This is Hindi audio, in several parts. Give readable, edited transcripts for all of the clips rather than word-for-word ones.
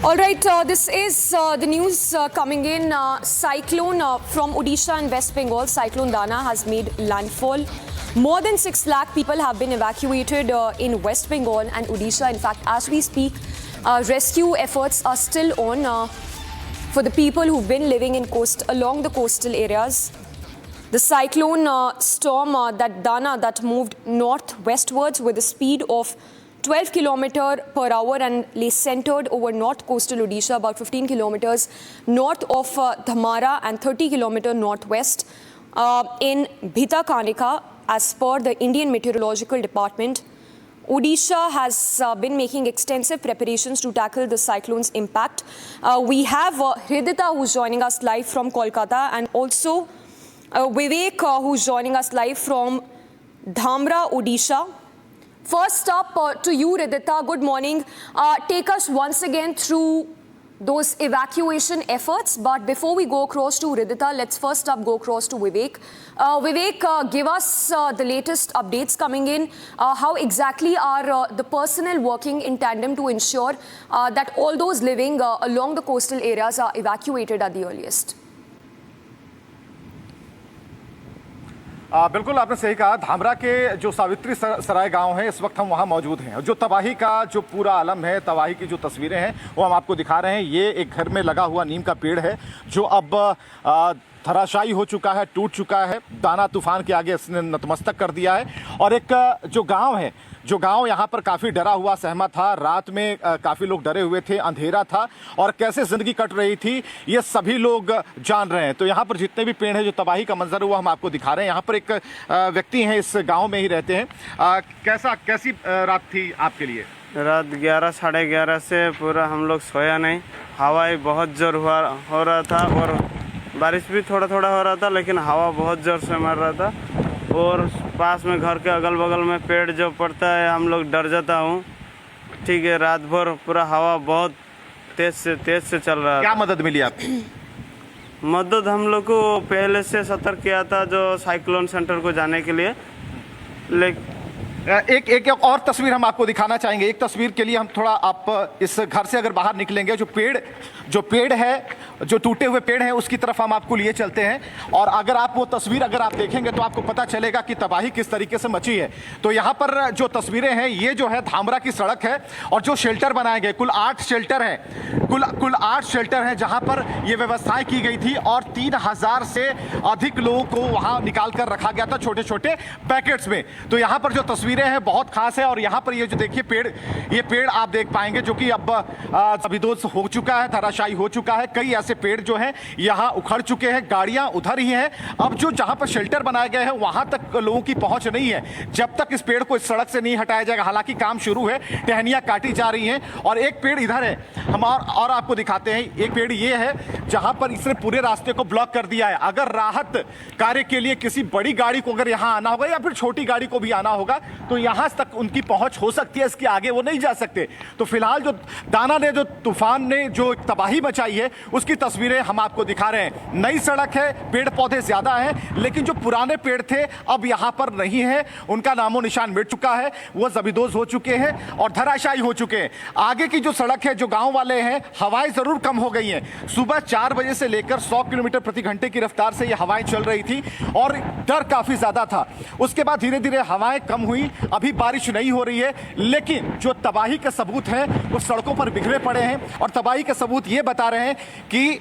All right, this is the news coming in. Cyclone from Odisha and West Bengal, Cyclone Dana, has made landfall. More than 6 lakh people have been evacuated in West Bengal and Odisha. In fact, as we speak, rescue efforts are still on for the people who've been living along the coastal areas. The cyclone storm that Dana that moved northwestwards with a speed of 12 km per hour and lay centered over north coastal Odisha, about 15 kilometers north of Dhamara and 30 km northwest in Bhitakanika, as per the Indian Meteorological Department. Odisha has been making extensive preparations to tackle the cyclone's impact. We have Hridita, who's joining us live from Kolkata, and also Vivek, who's joining us live from Dhamra, Odisha. First up to you, Hridita, good morning. Take us once again through those evacuation efforts. But before we go across to Hridita, let's first up go across to Vivek. Vivek, give us the latest updates coming in. How exactly are the personnel working in tandem to ensure that all those living along the coastal areas are evacuated at the earliest? बिल्कुल आपने सही कहा। धामरा के जो सावित्री सराय गांव है, इस वक्त हम वहां मौजूद हैं। जो तबाही का जो पूरा आलम है, तबाही की जो तस्वीरें हैं वो हम आपको दिखा रहे हैं। ये एक घर में लगा हुआ नीम का पेड़ है जो अब धराशायी हो चुका है, टूट चुका है। दाना तूफान के आगे इसने नतमस्तक कर दिया है। और एक जो गांव यहाँ पर काफ़ी डरा हुआ सहमा था। रात में काफ़ी लोग डरे हुए थे, अंधेरा था और कैसे ज़िंदगी कट रही थी ये सभी लोग जान रहे हैं। तो यहाँ पर जितने भी पेड़ हैं, जो तबाही का मंजर है वो हम आपको दिखा रहे हैं। यहाँ पर एक व्यक्ति हैं, इस गांव में ही रहते हैं। कैसी रात थी आपके लिए? रात 11 साढ़े 11 से पूरा हम लोग सोया नहीं। हवा बहुत जोर हो रहा था और बारिश भी थोड़ा थोड़ा हो रहा था, लेकिन हवा बहुत ज़ोर से मार रहा था। और पास में घर के अगल बगल में पेड़ जो पड़ता है, हम लोग डर जाता हूँ। ठीक है, रात भर पूरा हवा बहुत तेज से चल रहा है। क्या मदद मिली आपको? मदद हम लोग को पहले से सतर्क किया था जो साइक्लोन सेंटर को जाने के लिए। एक और तस्वीर हम आपको दिखाना चाहेंगे। एक तस्वीर के लिए हम थोड़ा, आप इस घर से अगर बाहर निकलेंगे, जो पेड़ है, जो टूटे हुए पेड़ हैं, उसकी तरफ हम आपको लिए चलते हैं। और अगर आप वो तस्वीर अगर आप देखेंगे तो आपको पता चलेगा कि तबाही किस तरीके से मची है। तो यहाँ पर जो तस्वीरें हैं, ये जो है धामरा की सड़क है और जो शेल्टर बनाए गए, कुल 8 शेल्टर हैं, कुल 8 शेल्टर हैं जहाँ पर ये व्यवस्थाएं की गई थी। और 3000 से अधिक लोगों को वहाँ निकाल कर रखा गया था छोटे छोटे पैकेट्स में। तो यहाँ पर जो तस्वीरें हैं बहुत खास है। और यहाँ पर ये जो देखिए ये पेड़ आप देख पाएंगे जो कि अब अभिदोष हो चुका है, धराशायी हो चुका है। कई ऐसे पेड़ जो हैं यहाँ उखड़ चुके हैं, गाड़ियाँ उधर ही हैं। अब जो जहाँ पर शेल्टर बनाए गए हैं वहाँ तक लोगों की पहुँच नहीं है जब तक इस पेड़ को इस सड़क से नहीं हटाया जाएगा। हालांकि काम शुरू है, टहनियाँ काटी जा रही हैं। और एक पेड़ इधर है, हम और आपको दिखाते हैं। एक पेड़ ये है जहाँ पर इसने पूरे रास्ते को ब्लॉक कर दिया है। अगर राहत कार्य के लिए किसी बड़ी गाड़ी को अगर यहाँ आना होगा या फिर छोटी गाड़ी को भी आना होगा तो यहाँ तक उनकी पहुंच हो सकती है, इसके आगे वो नहीं जा सकते। तो फिलहाल जो दाना ने, जो तूफान ने जो तबाही मचाई है, उसकी तस्वीरें हम आपको दिखा रहे हैं। नई सड़क है, पेड़ पौधे ज्यादा हैं, लेकिन जो पुराने पेड़ थे अब यहाँ पर नहीं है। उनका नामो निशान मिट चुका है, वो ज़बीदोज़ हो चुके हैं और धराशायी हो चुके हैं। आगे की जो सड़क है, जो गाँव वाले हैं, हवाएं जरूर कम हो गई हैं। सुबह 4 बजे से लेकर 100 किलोमीटर प्रति घंटे की रफ्तार से ये हवाएं चल रही थी और डर काफी ज्यादा था। उसके बाद धीरे धीरे हवाएं कम हुई, अभी बारिश नहीं हो रही है, लेकिन जो तबाही के सबूत हैं वो सड़कों पर बिखरे पड़े हैं। और तबाही के सबूत ये बता रहे हैं कि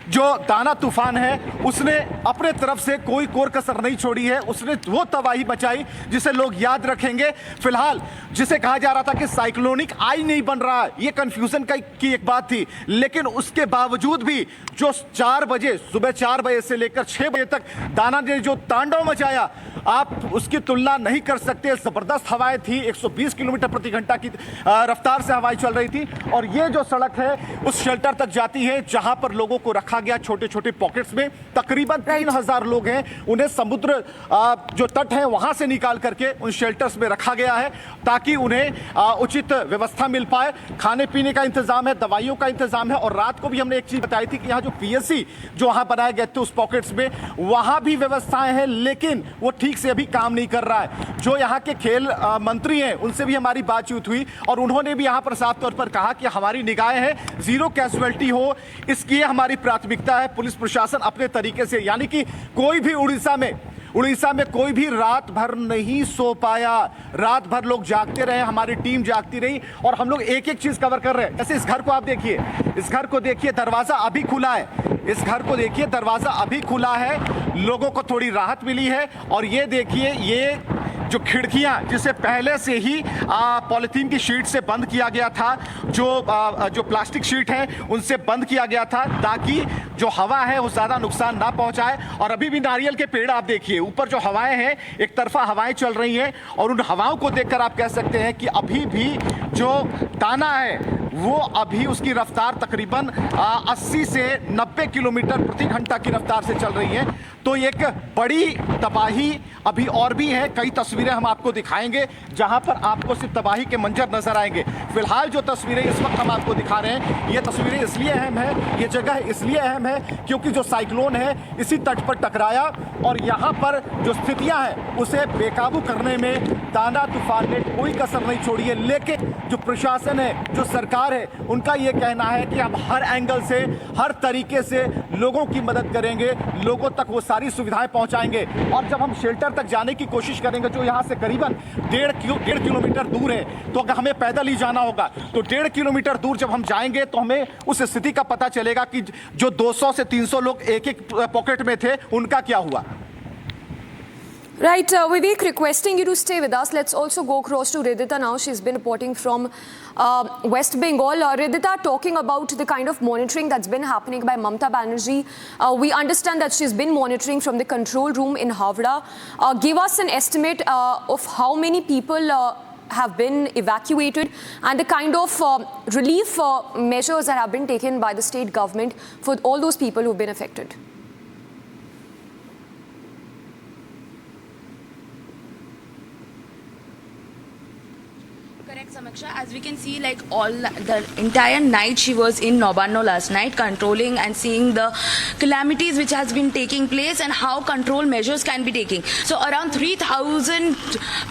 जो दाना तूफान है उसने अपने तरफ से कोई कोर कसर नहीं छोड़ी है। उसने वो तबाही मचाई जिसे लोग याद रखेंगे। फिलहाल जिसे कहा जा रहा था कि साइक्लोनिक आई नहीं बन रहा, ये कंफ्यूजन की एक बात थी, लेकिन उसके बावजूद भी जो 4 बजे, सुबह 4 बजे से लेकर 6 बजे तक दाना ने जो तांडव मचाया, आप उसकी तुलना नहीं कर सकते। जबरदस्त हवाएं थी, 120 किलोमीटर प्रति घंटा की रफ्तार से हवाएं चल रही थी। और ये जो सड़क है उस शेल्टर तक जाती है जहां पर लोगों को रखा रखा गया छोटे छोटे पॉकेट्स में। तकरीबन 3000 लोग हैं, उन्हें समुद्र जो तट है वहां से निकाल करके उन शेल्टर्स में रखा गया है ताकि उन्हें उचित व्यवस्था मिल पाए। खाने पीने का इंतजाम है, दवाइयों का इंतजाम है। और रात को भी हमने एक चीज बताई थी कि यहाँ जो पीएससी जो वहां बनाए गए थे उस पॉकेट्स में, वहां भी व्यवस्थाएं हैं, लेकिन वो ठीक से अभी काम नहीं कर रहा है। जो यहाँ के खेल मंत्री हैं उनसे भी हमारी बातचीत हुई और उन्होंने भी यहाँ पर साफ तौर पर कहा कि हमारी निगाहें हैं जीरो कैजुअलिटी हो, इसकी हमारी प्राथमिकता है। पुलिस प्रशासन अपने तरीके से, यानी कि कोई भी उड़ीसा में कोई भी रात भर नहीं सो पाया, रात भर लोग जागते रहे, हमारी टीम जागती रही और हम लोग एक एक चीज कवर कर रहे हैं। जैसे इस घर को आप देखिए, इस घर को देखिए, दरवाजा अभी खुला है, इस घर को देखिए, दरवाजा अभी खुला है, लोगों को थोड़ी राहत मिली है। और ये देखिए, ये जो खिड़कियां जिसे पहले से ही पॉलिथीन की शीट से बंद किया गया था, जो प्लास्टिक शीट है उनसे बंद किया गया था ताकि जो हवा है वो ज्यादा नुकसान ना पहुंचाए। और अभी भी नारियल के पेड़ आप देखिए, ऊपर जो हवाएं हैं, एक तरफा हवाएं चल रही हैं और उन हवाओं को देखकर आप कह सकते हैं कि अभी भी जो ताना है वो अभी उसकी रफ्तार तकरीबन 80 से 90 किलोमीटर प्रति घंटा की रफ्तार से चल रही है। तो एक बड़ी तबाही अभी और भी है। कई तस्वीरें हम आपको दिखाएंगे जहां पर आपको सिर्फ तबाही के मंजर नजर आएंगे। फिलहाल जो तस्वीरें इस वक्त हम आपको दिखा रहे हैं, ये तस्वीरें इसलिए अहम है, ये जगह इसलिए अहम है क्योंकि जो साइक्लोन है इसी तट पर टकराया और यहाँ पर जो स्थितियां हैं उसे बेकाबू करने में ताना तूफान ने कोई कसर नहीं छोड़ी है। लेकिन जो प्रशासन है, जो सरकार है, उनका ये कहना है कि हम हर एंगल से, हर तरीके से लोगों की मदद करेंगे, लोगों तक वो सारी सुविधाएं पहुंचाएंगे। और जब हम शेल्टर तक जाने की कोशिश करेंगे जो यहाँ से करीबन 1.5 किलोमीटर दूर है, तो अगर हमें पैदल ही जाना होगा तो 1.5 किलोमीटर दूर जब हम जाएंगे तो हमें उस स्थिति का पता चलेगा कि जो 200 से 300 लोग एक एक पॉकेट में थे उनका क्या हुआ। Right, Vivek, requesting you to stay with us. Let's also go across to Ridhita now. She's been reporting from West Bengal. Ridhita, talking about the kind of monitoring that's been happening by Mamata Banerjee. We understand that she's been monitoring from the control room in Havra. Give us an estimate of how many people have been evacuated and the kind of relief measures that have been taken by the state government for all those people who've been affected. Correct, Samiksha. As we can see, like all the entire night she was in Nobanno last night, controlling and seeing the calamities which has been taking place and how control measures can be taken. So around 3,000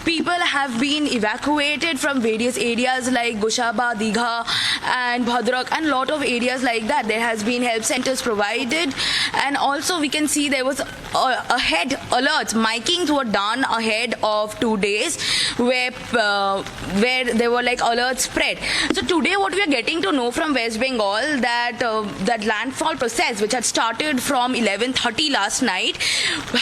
people have been evacuated from various areas like Goshaba, Digha and Bhadrak and lot of areas like that. There has been help centers provided and also we can see there was ahead alerts, micings were done ahead of 2 days where there were like alerts spread. So today what we are getting to know from West Bengal that that landfall process which had started from 11:30 last night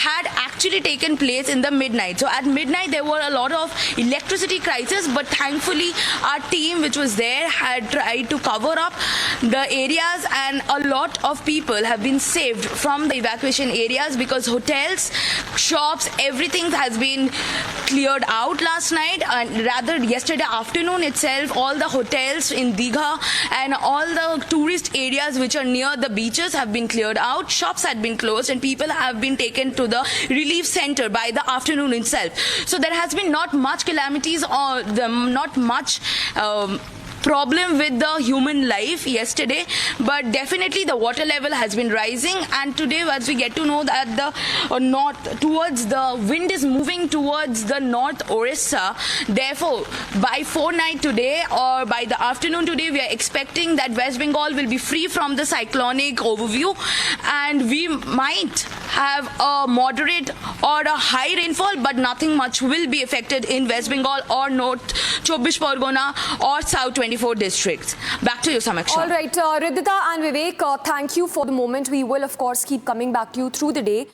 had actually taken place in the midnight. So at midnight there were a lot of electricity crisis, but thankfully our team which was there had tried to cover up the areas and a lot of people have been saved from the evacuation areas because hotels, shops, everything has been cleared out last night and rather yesterday afternoon itself all the hotels in Digha and all the tourist areas which are near the beaches have been cleared out, shops had been closed and people have been taken to the relief center by the afternoon itself. So there has been not much calamities or not much problem with the human life yesterday, but definitely the water level has been rising and today as we get to know that the north towards the wind is moving towards the north Orissa, therefore by fortnight today or by the afternoon today we are expecting that West Bengal will be free from the cyclonic overview and we might have a moderate or a high rainfall, but nothing much will be affected in West Bengal or North 24 Pargona or South 24 districts. Back to you, Samiksha. All right, Ridhita and Vivek, thank you for the moment. We will, of course, keep coming back to you through the day.